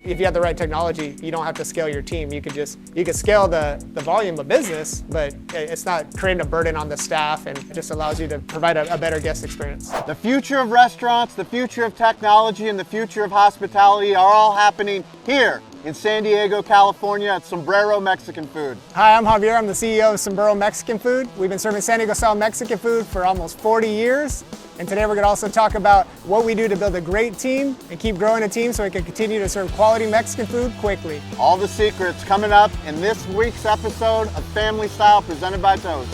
If you have the right technology, you don't have to scale your team. You could scale the volume of business, but it's not creating a burden on the staff, and it just allows you to provide a better guest experience. The future of restaurants, the future of technology, and the future of hospitality are all happening here in San Diego, California at Sombrero Mexican Food. Hi, I'm Javier. I'm the CEO of Sombrero Mexican Food. We've been serving San Diego style Mexican food for almost 40 years. And today we're going to also talk about what we do to build a great team and keep growing a team so we can continue to serve quality Mexican food quickly. All the secrets coming up in this week's episode of Family Style presented by Toast.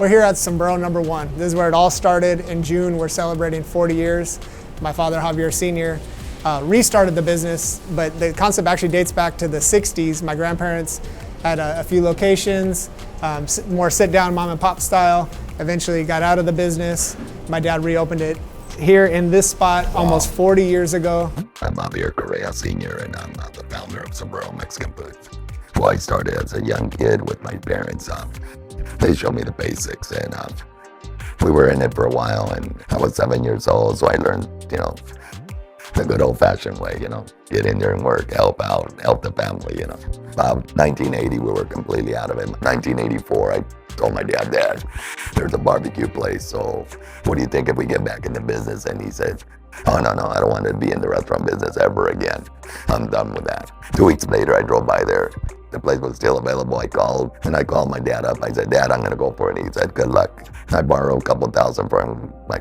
We're here at Sombrero #1. This is where it all started. In June, we're celebrating 40 years. My father, Javier Sr., restarted the business, but the concept actually dates back to the 60s. My grandparents had a few locations, more sit-down mom and pop style, eventually got out of the business. My dad reopened it here in this spot almost 40 years ago. I'm Javier Correa Sr., and I'm the founder of Sombrero Mexican Food. Well, I started as a young kid with my parents. They showed me the basics, and we were in it for a while, and I was 7 years old, so I learned, the good old-fashioned way, get in there and work, help out, help the family, About 1980, we were completely out of it. 1984, I told my dad, there's a barbecue place, so what do you think if we get back in the business? And he said, oh, no, I don't want to be in the restaurant business ever again. I'm done with that. 2 weeks later, I drove by there. The place was still available. I called my dad up. I said, Dad, I'm going to go for it. He said, good luck. I borrowed a couple thousand from my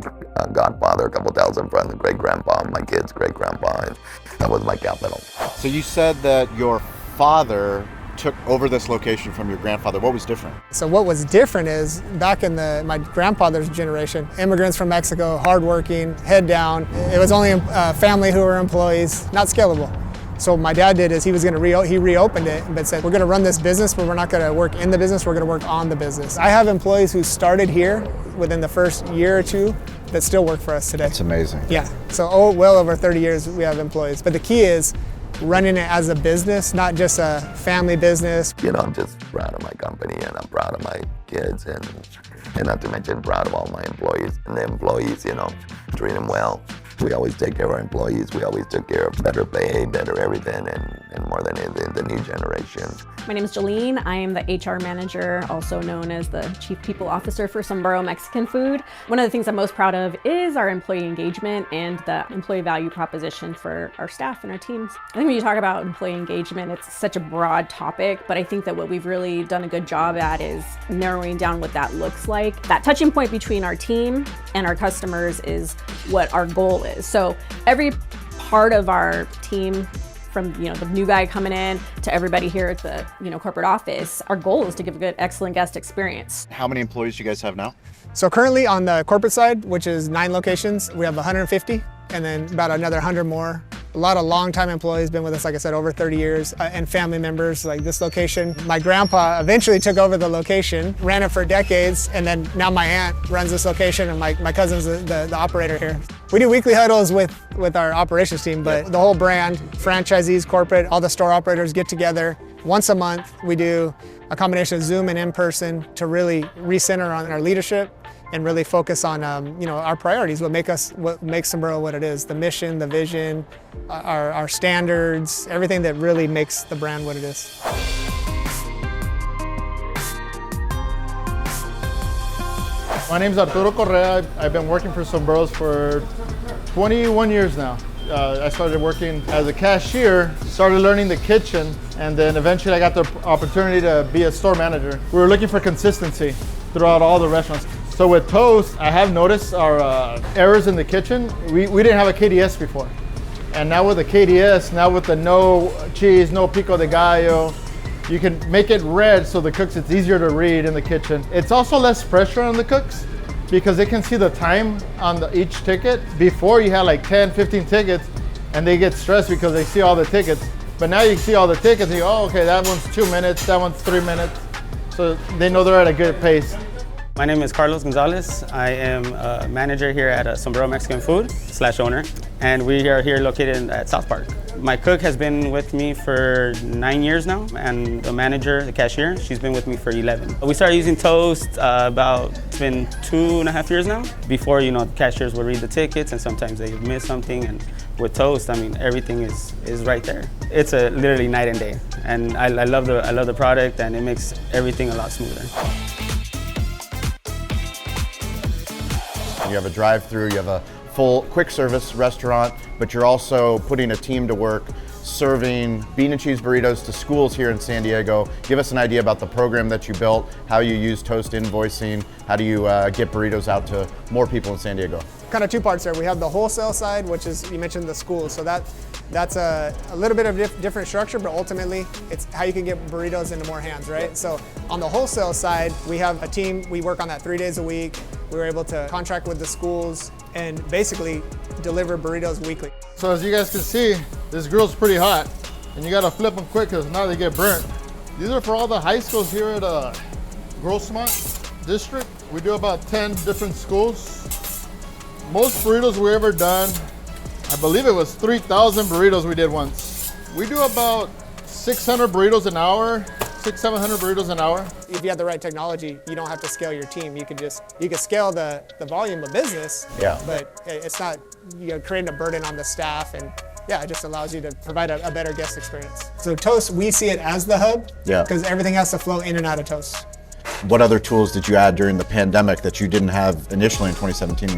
godfather, a couple thousand from the great-grandpa, my kid's great-grandpa, and that was my capital. So you said that your father took over this location from your grandfather. What was different? So what was different is back in my grandfather's generation, immigrants from Mexico, hardworking, head down. It was only a family who were employees, not scalable. So what my dad did is he reopened it, but said, we're going to run this business, but we're not going to work in the business, we're going to work on the business. I have employees who started here within the first year or two that still work for us today. That's amazing. Yeah, so well over 30 years we have employees. But the key is running it as a business, not just a family business. I'm just proud of my company, and I'm proud of my kids, and not to mention proud of all my employees. And the employees, treat them well. We always take care of our employees. We always took care of better pay, better everything, and more than anything, the new generation. My name is Jolene. I am the HR manager, also known as the Chief People Officer for Sombrero Mexican Food. One of the things I'm most proud of is our employee engagement and the employee value proposition for our staff and our teams. I think when you talk about employee engagement, it's such a broad topic, but I think that what we've really done a good job at is narrowing down what that looks like. That touching point between our team and our customers is what our goal is. So every part of our team, from the new guy coming in to everybody here at the corporate office, our goal is to give a good, excellent guest experience. How many employees do you guys have now? So currently on the corporate side, which is 9 locations, we have 150, and then about another 100 more. A lot of longtime employees, been with us, like I said, over 30 years, and family members, like this location. My grandpa eventually took over the location, ran it for decades, and then now my aunt runs this location, and my cousin's the operator here. We do weekly huddles with our operations team, but the whole brand, franchisees, corporate, all the store operators get together. Once a month, we do a combination of Zoom and in-person to really recenter on our leadership and really focus on our priorities, what makes Sombrero what it is, the mission, the vision, our standards, everything that really makes the brand what it is. My name is Arturo Correa. I've been working for Sombreros for 21 years now. I started working as a cashier, started learning the kitchen, and then eventually I got the opportunity to be a store manager. We were looking for consistency throughout all the restaurants. So with Toast, I have noticed our errors in the kitchen. We didn't have a KDS before. And now with the KDS, now with the no cheese, no pico de gallo, you can make it red so the cooks, it's easier to read in the kitchen. It's also less pressure on the cooks because they can see the time on each ticket. Before you had like 10, 15 tickets and they get stressed because they see all the tickets. But now you see all the tickets and you go, oh, okay, that one's 2 minutes, that one's 3 minutes. So they know they're at a good pace. My name is Carlos Gonzalez. I am a manager here at Sombrero Mexican Food /owner, and we are here located at South Park, My cook has been with me for 9 years now, and the manager, the cashier, she's been with me for 11. We started using Toast it's been 2.5 years now. Before, the cashiers would read the tickets and sometimes they would miss something, and with Toast, I mean, everything is right there. It's literally night and day, and I love the product, and it makes everything a lot smoother. You have a drive-through, you have a full quick service restaurant, but you're also putting a team to work serving bean and cheese burritos to schools here in San Diego. Give us an idea about the program that you built, how you use Toast invoicing, how do you get burritos out to more people in San Diego? Kind of two parts there. We have the wholesale side, which is, you mentioned the schools. So that's a little bit of different structure, but ultimately it's how you can get burritos into more hands, right? Yep. So on the wholesale side, we have a team, we work on that 3 days a week. We were able to contract with the schools and basically deliver burritos weekly. So as you guys can see, this grill's pretty hot, and you gotta flip them quick because now they get burnt. These are for all the high schools here at Grossmont District. We do about 10 different schools. Most burritos we ever done, I believe it was 3,000 burritos we did once. We do about 600 burritos an hour, 700 burritos an hour. If you have the right technology, you don't have to scale your team. You can scale the volume of business, yeah. But it's not, creating a burden on the staff, and yeah, it just allows you to provide a better guest experience. So Toast, we see it as the hub, because everything has to flow in and out of Toast. What other tools did you add during the pandemic that you didn't have initially in 2017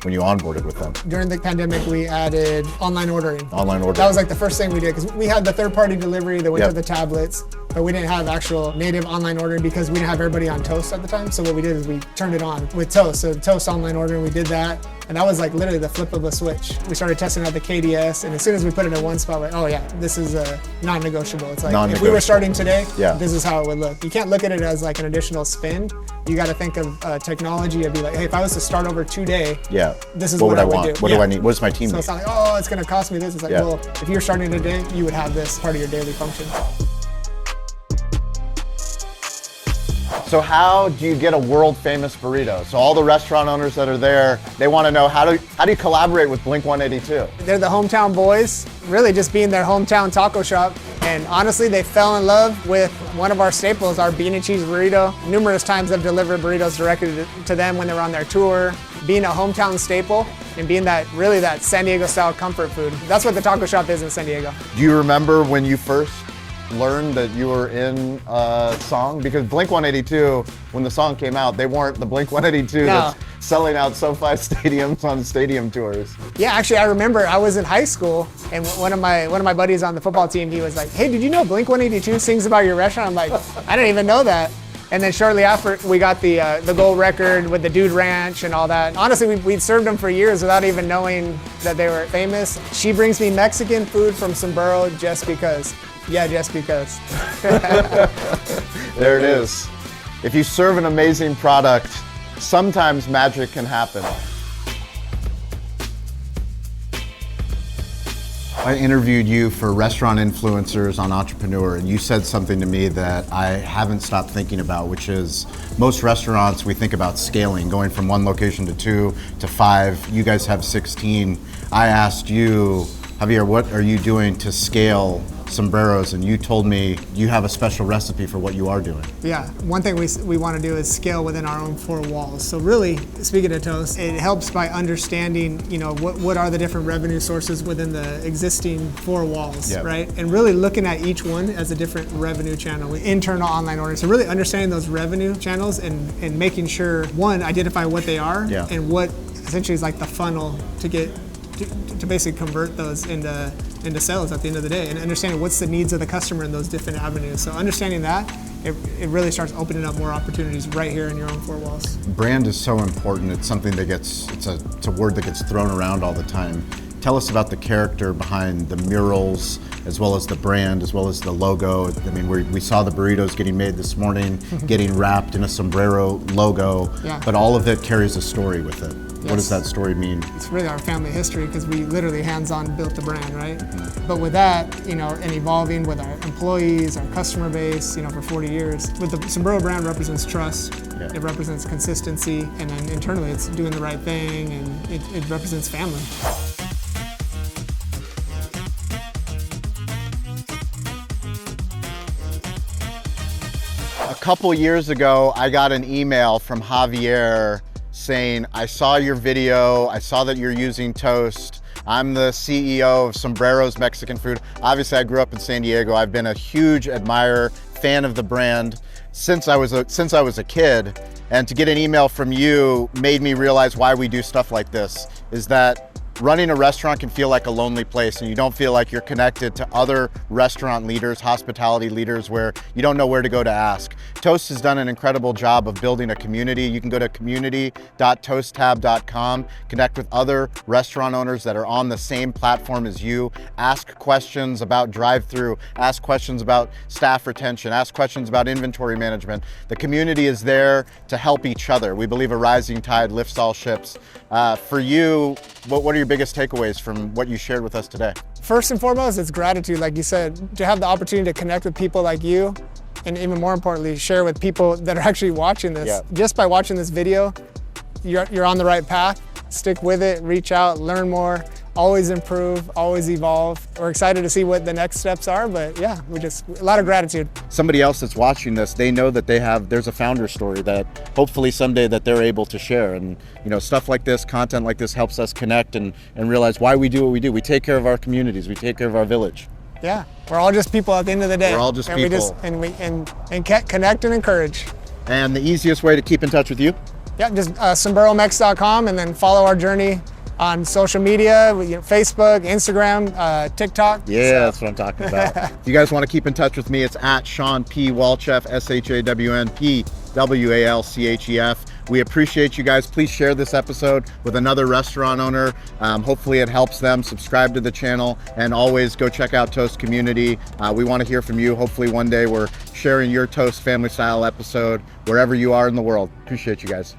when you onboarded with them? During the pandemic, we added online ordering. Online ordering. That was like the first thing we did, because we had the third-party delivery that went to the tablets, but we didn't have actual native online ordering because we didn't have everybody on Toast at the time. So what we did is we turned it on with Toast. So Toast online ordering, we did that. And that was like literally the flip of a switch. We started testing out the KDS, and as soon as we put it in one spot, like, oh yeah, this is non-negotiable. It's like, if we were starting today, this is how it would look. You can't look at it as like an additional spend. You got to think of technology and be like, hey, if I was to start over today, this is what I would do. What do I need? What does my team need? So it's not like, oh, it's going to cost me this. It's like, well, if you're starting today, you would have this part of your daily function. So how do you get a world famous burrito? So all the restaurant owners that are there, they want to know how do you collaborate with Blink 182? They're the hometown boys, really just being their hometown taco shop. And honestly, they fell in love with one of our staples, our bean and cheese burrito. Numerous times I've delivered burritos directly to them when they were on their tour. Being a hometown staple and being that San Diego style comfort food. That's what the taco shop is in San Diego. Do you remember when you first learned that you were in a song? Because Blink 182, when the song came out, they weren't the Blink 182 that's selling out SoFi stadiums on stadium tours. Yeah, actually, I remember I was in high school, and one of my buddies on the football team, he was like, hey, did you know Blink 182 sings about your restaurant? I'm like, I didn't even know that. And then shortly after, we got the gold record with the Dude Ranch and all that. Honestly, we'd served them for years without even knowing that they were famous. She brings me Mexican food from Sombrero just because. Yeah, just because. There it is. If you serve an amazing product, sometimes magic can happen. I interviewed you for Restaurant Influencers on Entrepreneur, and you said something to me that I haven't stopped thinking about, which is most restaurants, we think about scaling, going from one location to 2 to 5. You guys have 16. I asked you, Javier, what are you doing to scale Sombreros, and you told me you have a special recipe for what you are doing. Yeah, one thing we want to do is scale within our own 4 walls. So really, speaking of Toast, it helps by understanding, what are the different revenue sources within the existing 4 walls, right? And really looking at each one as a different revenue channel, internal online ordering. So really understanding those revenue channels and making sure, one, identify what they are and what essentially is like the funnel to basically convert those into sales at the end of the day, and understanding what's the needs of the customer in those different avenues. So understanding that, it really starts opening up more opportunities right here in your own 4 walls. Brand is so important. It's something that it's a word that gets thrown around all the time. Tell us about the character behind the murals, as well as the brand, as well as the logo. I mean, we saw the burritos getting made this morning, getting wrapped in a sombrero logo, but all of it carries a story with it. What does that story mean? It's really our family history, because we literally hands-on built the brand, right? But with that, and evolving with our employees, our customer base, for 40 years, with the Sombrero brand represents trust, it represents consistency, and then internally it's doing the right thing, and it represents family. A couple years ago, I got an email from Javier saying, I saw your video, I saw that you're using Toast. I'm the CEO of Sombrero's Mexican Food. Obviously, I grew up in San Diego. I've been a huge admirer, fan of the brand since I was a kid. And to get an email from you made me realize why we do stuff like this, is that running a restaurant can feel like a lonely place and you don't feel like you're connected to other restaurant leaders, hospitality leaders, where you don't know where to go to ask. Toast has done an incredible job of building a community. You can go to community.toasttab.com, connect with other restaurant owners that are on the same platform as you, ask questions about drive-through, ask questions about staff retention, ask questions about inventory management. The community is there to help each other. We believe a rising tide lifts all ships. For you, what are your biggest takeaways from what you shared with us today? First and foremost, it's gratitude, like you said, to have the opportunity to connect with people like you, and even more importantly, share with people that are actually watching this. Yeah. Just by watching this video, you're on the right path. Stick with it, reach out, learn more, always improve, always evolve. We're excited to see what the next steps are, but yeah, a lot of gratitude. Somebody else that's watching this, they know that there's a founder story that hopefully someday that they're able to share. And stuff like this, content like this helps us connect and realize why we do what we do. We take care of our communities, we take care of our village. Yeah, we're all just people at the end of the day. We're all just people. And connect and encourage. And the easiest way to keep in touch with you? Yeah, just SombreroMex.com, and then follow our journey on social media, Facebook, Instagram, TikTok. Yeah, that's what I'm talking about. If you guys want to keep in touch with me, it's at Shawn P. Walchef, ShawnPWalchef. We appreciate you guys. Please share this episode with another restaurant owner. Hopefully it helps them. Subscribe to the channel, and always go check out Toast Community. We want to hear from you. Hopefully one day we're sharing your Toast family style episode wherever you are in the world. Appreciate you guys.